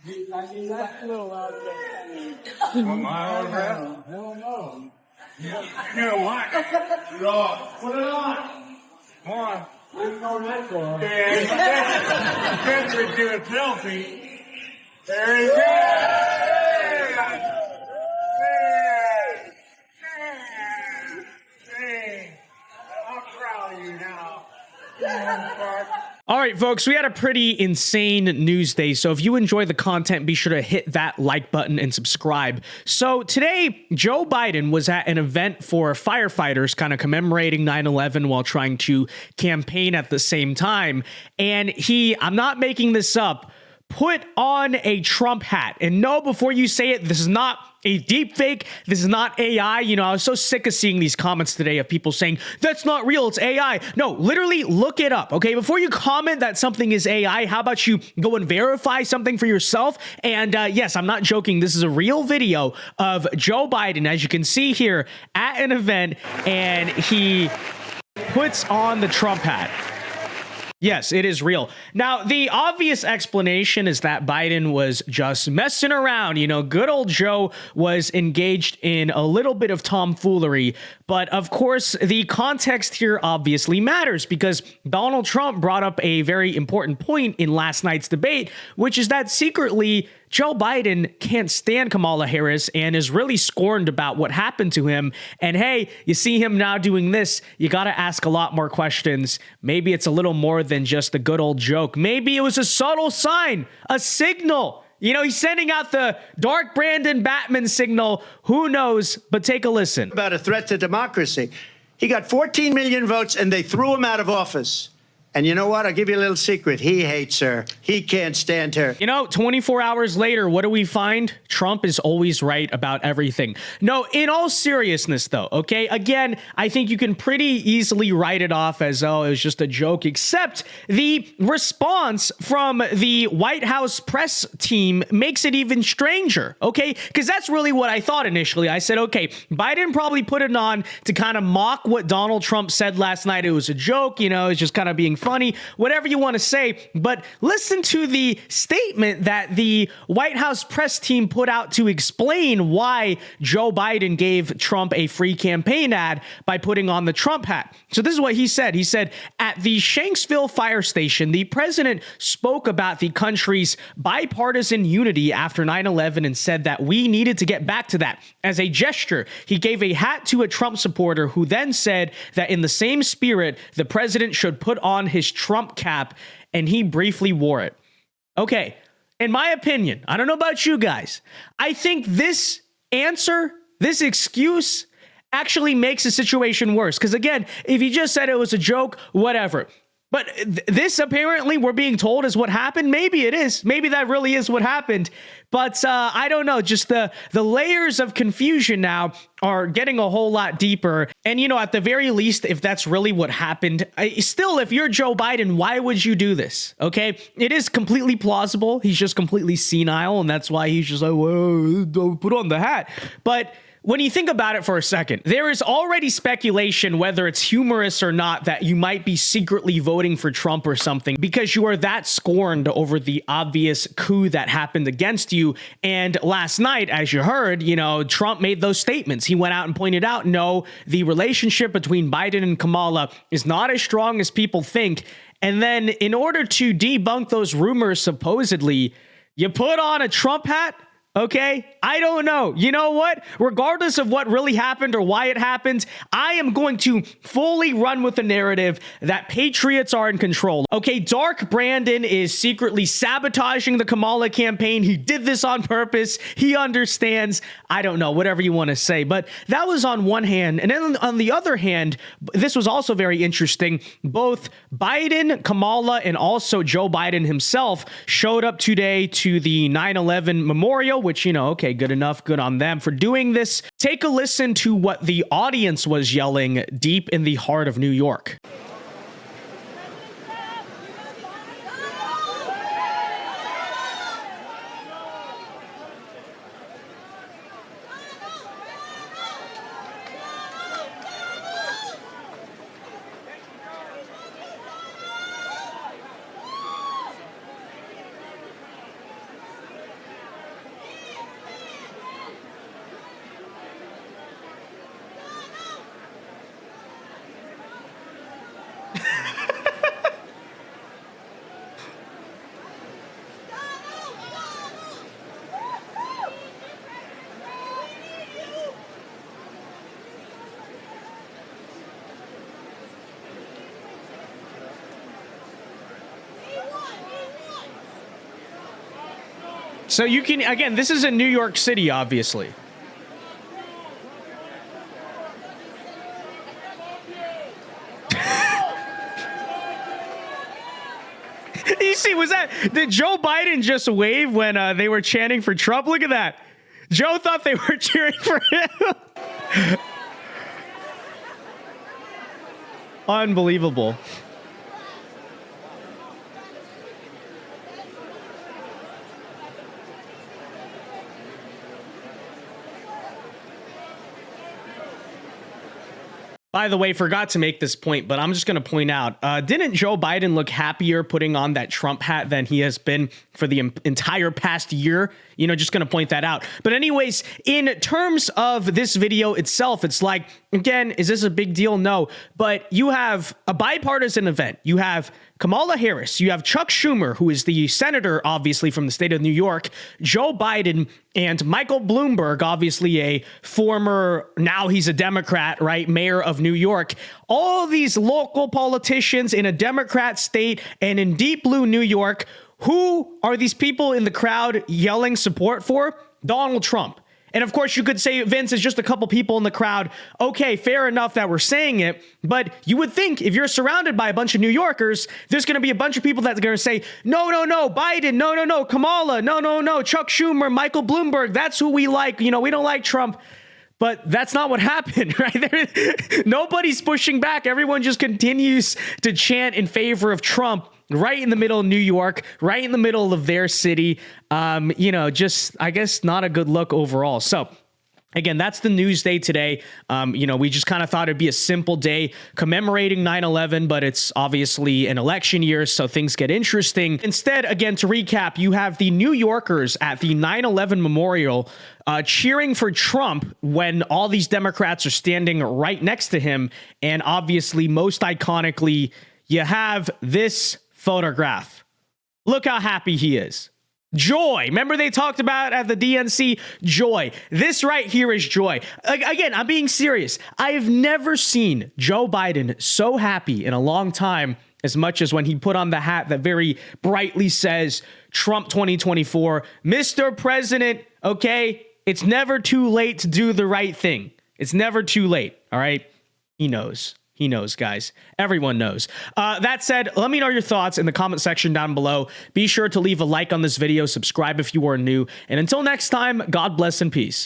No. You know what? Raw. Put it on. Come on. That's to do a selfie. There you go. I'm proud of you now. All right, folks, we had a pretty insane news day. So if you enjoy the content, be sure to hit that like button and subscribe. So today, Joe Biden was at an event for firefighters, kind of commemorating 9/11 while trying to campaign at the same time. And I'm not making this up, put on a Trump hat. And no, before you say it, this is not a deep fake. This is not AI. You know, I was so sick of seeing these comments today of people saying, that's not real, it's AI. No, literally look it up, okay? Before you comment that something is AI, how about you go and verify something for yourself? And yes, I'm not joking. This is a real video of Joe Biden, as you can see here, at an event, and he puts on the Trump hat. Yes, it is real. Now, the obvious explanation is that Biden was just messing around. You know, good old Joe was engaged in a little bit of tomfoolery. But of course, the context here obviously matters because Donald Trump brought up a very important point in last night's debate, which is that secretly Joe Biden can't stand Kamala Harris and is really scorned about what happened to him. And hey, you see him now doing this, you got to ask a lot more questions. Maybe it's a little more than just a good old joke. Maybe it was a subtle sign, a signal. You know, he's sending out the Dark Brandon Batman signal. Who knows? But take a listen. About a threat to democracy. He got 14 million votes and they threw him out of office. And you know what? I'll give you a little secret. He hates her. He can't stand her. You know, 24 hours later, what do we find? Trump is always right about everything. No, in all seriousness, though, okay? Again, I think you can pretty easily write it off as, oh, it was just a joke, except the response from the White House press team makes it even stranger, okay? Because that's really what I thought initially. I said, okay, Biden probably put it on to kind of mock what Donald Trump said last night. It was a joke, you know, it's just kind of being funny, whatever you want to say. But listen to the statement that the White House press team put out to explain why Joe Biden gave Trump a free campaign ad by putting on the Trump hat. So this is what he said. He said, at the Shanksville fire station, the president spoke about the country's bipartisan unity after 9/11 and said that we needed to get back to that. As a gesture, he gave a hat to a Trump supporter who then said that in the same spirit, the president should put on his Trump cap, and he briefly wore it. Okay, in my opinion, I don't know about you guys, I think this answer, this excuse actually makes the situation worse. Because again, if you just said it was a joke, whatever. But this apparently we're being told is what happened. Maybe it is. Maybe that really is what happened. But I don't know. Just the layers of confusion now are getting a whole lot deeper. And, you know, at the very least, if that's really what happened, still, if you're Joe Biden, why would you do this? Okay, it is completely plausible. He's just completely senile. And that's why he's just like, well, don't put on the hat. But when you think about it for a second, there is already speculation, whether it's humorous or not, that you might be secretly voting for Trump or something because you are that scorned over the obvious coup that happened against you. And last night, as you heard, you know, Trump made those statements. He went out and pointed out, no, the relationship between Biden and Kamala is not as strong as people think. And then in order to debunk those rumors, supposedly, you put on a Trump hat? Okay, I don't know. You know what? Regardless of what really happened or why it happened, I am going to fully run with the narrative that patriots are in control. Okay, Dark Brandon is secretly sabotaging the Kamala campaign. He did this on purpose. He understands. I don't know, whatever you want to say. But that was on one hand. And then on the other hand, this was also very interesting. Both Biden, Kamala, and also Joe Biden himself showed up today to the 9/11 memorial, which, you know, okay, good enough. Good on them for doing this. Take a listen to what the audience was yelling deep in the heart of New York. So you can, again, this is in New York City, obviously. You see, did Joe Biden just wave when they were chanting for Trump? Look at that. Joe thought they were cheering for him. Unbelievable. By the way, forgot to make this point, but I'm just going to point out, didn't Joe Biden look happier putting on that Trump hat than he has been for the entire past year? You know, just going to point that out. But anyways, in terms of this video itself, it's like, again, is this a big deal? No. But you have a bipartisan event. You have Kamala Harris. You have Chuck Schumer, who is the senator, obviously, from the state of New York, Joe Biden, and Michael Bloomberg, obviously a former, now he's a Democrat, right, mayor of New York. All these local politicians in a Democrat state and in deep blue New York. Who are these people in the crowd yelling support for? Donald Trump. And of course, you could say, Vince, is just a couple people in the crowd. Okay, fair enough that we're saying it. But you would think if you're surrounded by a bunch of New Yorkers, there's going to be a bunch of people that are going to say, no, no, no, Biden, no, no, no, Kamala, no, no, no, Chuck Schumer, Michael Bloomberg, that's who we like. You know, we don't like Trump. But that's not what happened, right? Nobody's pushing back. Everyone just continues to chant in favor of Trump right in the middle of New York, right in the middle of their city. You know, just, I guess, not a good look overall. So, again, that's the news day today. You know, we just kind of thought it'd be a simple day commemorating 9/11, but it's obviously an election year, so things get interesting. Instead, again, to recap, you have the New Yorkers at the 9/11 memorial cheering for Trump when all these Democrats are standing right next to him. And obviously, most iconically, you have this photograph. Look how happy he is. Joy. Remember they talked about at the DNC? Joy. This right here is joy. Again, I'm being serious. I've never seen Joe Biden so happy in a long time as much as when he put on the hat that very brightly says Trump 2024. Mr. President, okay, it's never too late to do the right thing. It's never too late, all right? He knows. He knows, guys. Everyone knows. That said, let me know your thoughts in the comment section down below. Be sure to leave a like on this video, subscribe if you are new, and until next time, God bless and peace.